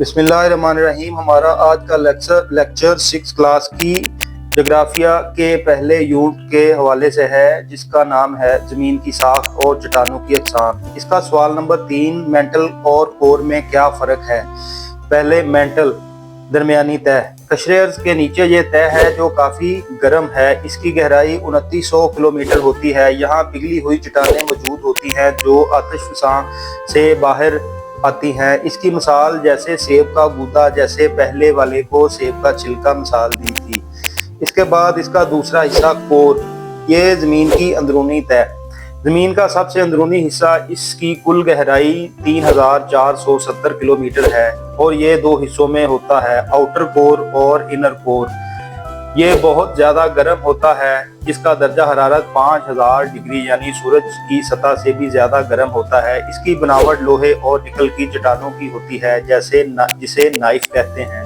بسم اللہ الرحمن الرحیم۔ ہمارا آج کا لیکچر 6 کلاس کی جغرافیہ کے پہلے یونٹ کے حوالے سے ہے، جس کا نام ہے زمین کی ساخت اور چٹانوں کی اقسام۔ اس کا سوال نمبر 3، مینٹل اور کور میں کیا فرق ہے؟ پہلے مینٹل، درمیانی تہ۔ قشرِ ارض کے نیچے یہ تہ ہے جو کافی گرم ہے۔ اس کی گہرائی 2900 کلومیٹر ہوتی ہے۔ یہاں پگھلی ہوئی چٹانیں موجود ہوتی ہیں جو آتش فشاں سے باہر آتی ہیں۔ اس کی مثال جیسے سیب کا گودا، جیسے پہلے والے کو سیب کا چھلکا مثال دی تھی۔ اس کے بعد اس کا دوسرا حصہ کور، یہ زمین کی اندرونی تہ۔ زمین کا سب سے اندرونی حصہ، اس کی کل گہرائی 3470 کلومیٹر ہے اور یہ دو حصوں میں ہوتا ہے، آؤٹر کور اور انر کور۔ یہ بہت زیادہ گرم ہوتا ہے، جس کا درجہ حرارت 5000 ڈگری یعنی سورج کی سطح سے بھی زیادہ گرم ہوتا ہے۔ اس کی بناوٹ لوہے اور نکل کی چٹانوں کی ہوتی ہے، جسے نائف کہتے ہیں۔